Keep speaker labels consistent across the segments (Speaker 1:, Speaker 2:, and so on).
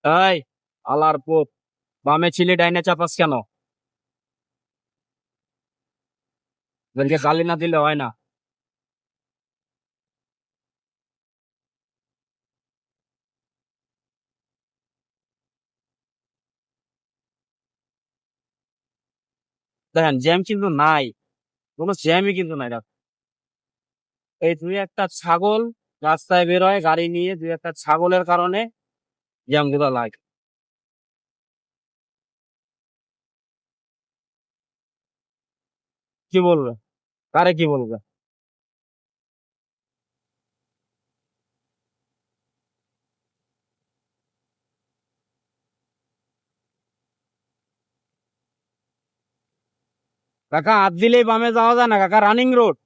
Speaker 1: এই আলার পুত, বামে ছিলি ডাইনে চাপাস কেন? ওদেরকে গালি না দিলে হয় না। দেখেন জ্যাম কিন্তু নাই, কোনো জ্যামই কিন্তু নাই। দেখো, এই দুই একটা ছাগল রাস্তায় বেরোয় গাড়ি নিয়ে, দুই একটা ছাগলের কারণে জ্যাম গুলো লাগে। কি বলবে? কারে কি বলবে? কাকা হাত দিলেই বামে যাওয়া যায় না কাকা, রানিং রোড।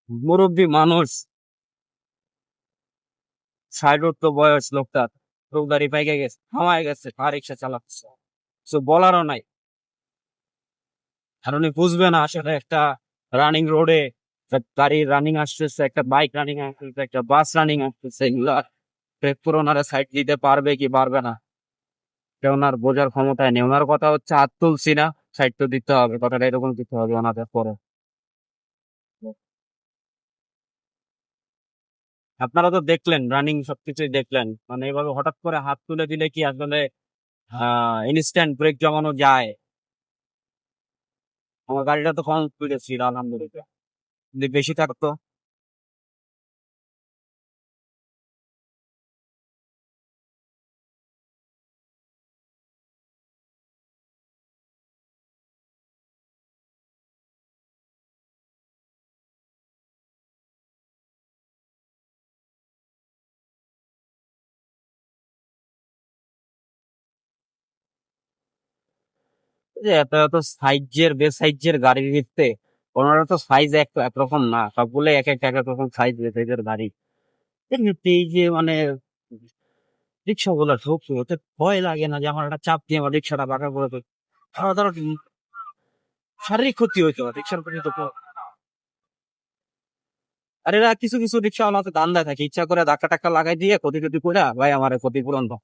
Speaker 1: মুরব্বী মানুষ, 60 তো বয়স লোকটার, রোগদারি পাইকে গেছে, হামায় গেছে, আর রিক্সা চালাচ্ছে, কিছু বলারও নাই। আর উনি বুঝবে না আসলে একটা রানিং রোডে গাড়ি রানিং আসতেছে, একটা বাইক রানিং আসতেছে, একটা বাস রানিং আসতেছে, এগুলা ব্রেক করে ওনারা সাইড দিতে পারবে কি পারবে না, এটা ওনার বোঝার ক্ষমতায় নেই। ওনার কথা হচ্ছে হাত তুলছি না, সাইড তো দিতে হবে, কথাটা এরকম দিতে হবে ওনাদের পরে। আপনারা তো দেখলেন, রানিং সবকিছুই দেখলেন, মানে এইভাবে হঠাৎ করে হাত তুলে দিলে কি আসলে ইনস্ট্যান্ট ব্রেক জমানো যায়? আমার গাড়িটা তো কম স্পিডে ছিল আলহামদুলিল্লাহ, যদি বেশি থাকতো। যে এত এত সাইজের বেসাইজের গাড়ির ভিত্তে, ওনারা তো সাইজ একরকম না, সবগুলো এক এক এক এক রকম সাইজ বেসাইজের গাড়ি। এমনিতে এই যে মানে রিক্সা গুলা ঢুকছে, ওতে ভয় লাগে না যে আমার একটা চাপ দিয়ে আমার রিক্সাটা বাঁকা করে দেবে? ধরো শারীরিক ক্ষতি হইতো রিক্সার প্রতি তো আর এরা কিছু কিছু রিক্সা ওনাতে ধান্দায় থাকে, ইচ্ছা করে ধাক্কা টাক্কা লাগাই দিয়ে ক্ষতি টতি করে, ভাই আমার ক্ষতিপূরণ দাও।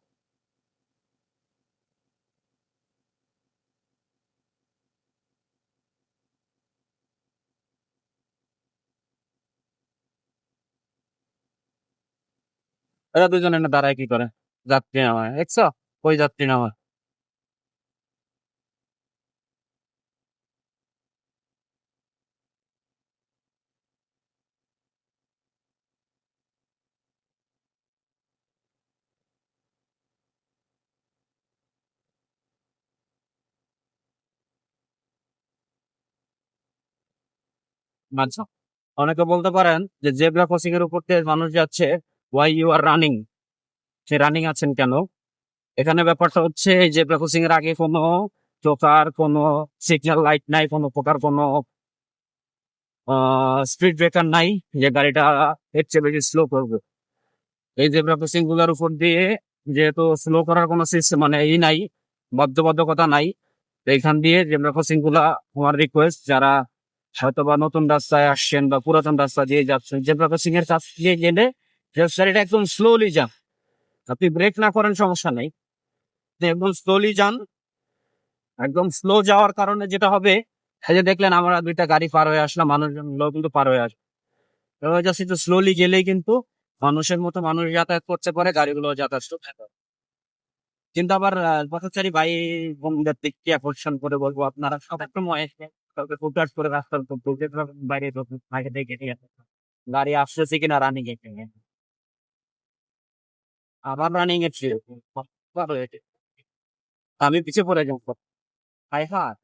Speaker 1: এরা দুজনে না দাঁড়ায় কি করে? যাত্রী নামায় দেখছো? কই যাত্রী নামায়? মানছো? অনেকে বলতে পারেন যে জেব্রা ক্রসিং এর উপর দিয়ে মানুষ যাচ্ছে, ওয়াই ইউ আর রানিং, সে রানিং আছেন কেন? এখানে ব্যাপারটা হচ্ছে এই জেব্রা ক্রসিং এর আগে কোনো চোকার কোনো সিগন্যাল লাইট নাই, কোনো প্রকার কোনো স্পিড ব্রেকার নাই যে গাড়িটা এর চেয়ে বেশি স্লো করবে। এই জেব্রা ক্রসিং গুলোর উপর দিয়ে যেহেতু স্লো করার কোনো সিস্টেম মানে নাই, বাধ্যবাধকতা নাই, তো এখান দিয়ে জেব্রা ক্রসিং গুলা, আমার রিকোয়েস্ট যারা হয়তো বা নতুন রাস্তায় আসছেন বা পুরাতন রাস্তা দিয়ে যাচ্ছেন, জেব্রা ক্রসিং এর কাছ দিয়ে গেলে গাড়িটা একদম স্লোলি যান। আপনি ব্রেক না করেন সমস্যা নেই, আপনি একদম স্লোলি যান। একদম স্লো যাওয়ার কারণে যেটা হবে, এই যে দেখলেন আমরা দুইটা গাড়ি পার হয়ে আসলাম, মানুষজন কিন্তু পার হয়ে আসবে। এবার জাস্ট একটু স্লোলি গেলেই কিন্তু মানুষের মতো মানুষ যাতায়াত করতে পারে, গাড়িগুলো যাতায়াত করতে পারে। কিন্তু আবার পথচারী ভাই বোনদের দিক দিয়ে আকর্ষণ করে বলবো, আপনারা সব একটু কাউকে ফুটপাত করে রাস্তার উপর ঢুকে বাইরে বাইরে দেখে নিয়ে আসেন। গাড়ি আসতেছে কিনা রানিং এ, আবার রানিং এর ছিল, আমি পিছিয়ে পড়ে যাবো। High high.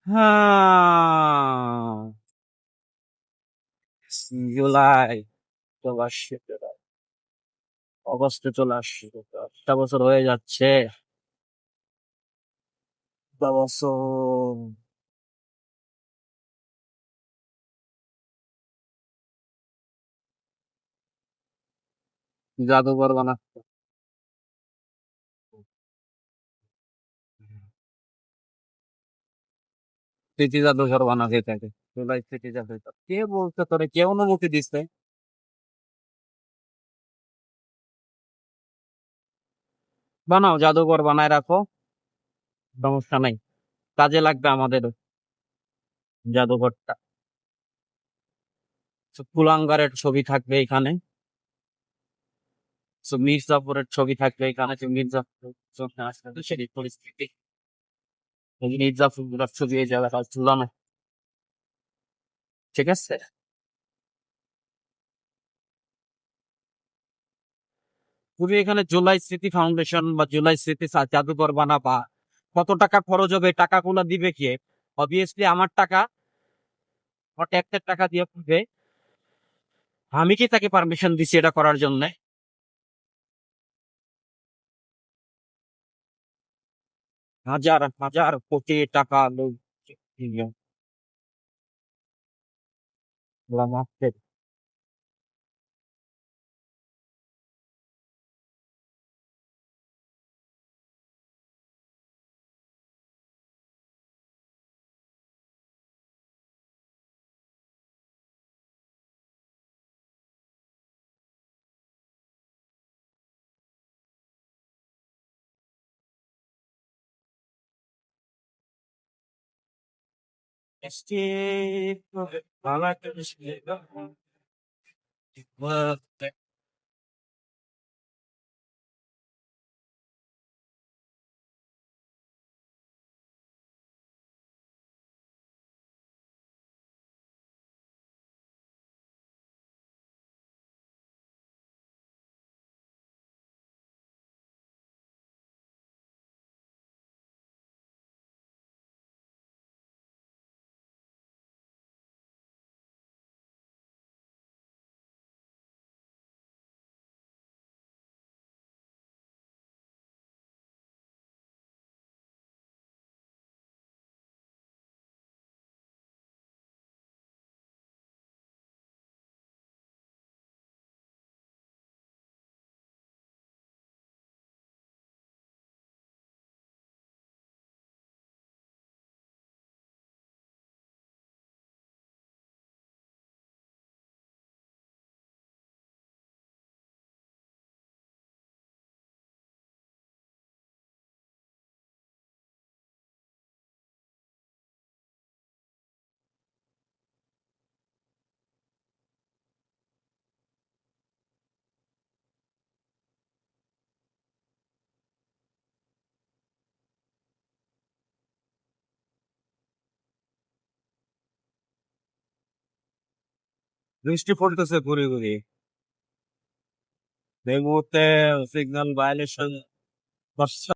Speaker 1: হ্যাঁ, জুলাই চলে আসছে, অগস্টে চলে আসছে, 1টা বছর হয়ে যাচ্ছে। বছর জাদুঘর বানাচ্ছে। স্মৃতি জাদুঘর বানাবে থাকে। জুলাই স্মৃতি জাদুঘর কে বলছে তোরে, কে অনুমতি দিচ্ছে? বানাও, জাদুঘর বানায় রাখো, সমস্যা নাই, কাজে লাগবে আমাদের জাদুঘরটা। So, কুলাঙ্গারের ছবি থাকবে এখানে, মির্জাপুরের ছবি থাকবে এখানে, মির্জাপুর চোখে আসলে তো সেই পরিস্থিতি, এই মির্জাপুরের ছবি এই জায়গাটা ঝুলানো, ঠিক আছে। তুমি এখানে জুলাই স্মৃতি ফাউন্ডেশন বা জুলাই স্মৃতি জাদুঘর বানাবা, কত টাকা খরচ হবে, টাকাগুলো দিবে কে? অবভিয়াসলি আমার টাকা, আমার ট্যাক্সের টাকা দিয়ে করবে। আমি কি তাকে পারমিশন দিছি এটা করার জন্য? হাজার হাজার কোটি টাকা লোক মাফের ভালো একটা বৃষ্টি পড়তেছে ঘুরি ঘুরি, এই মুহূর্তে সিগন্যাল ভায়োলেশন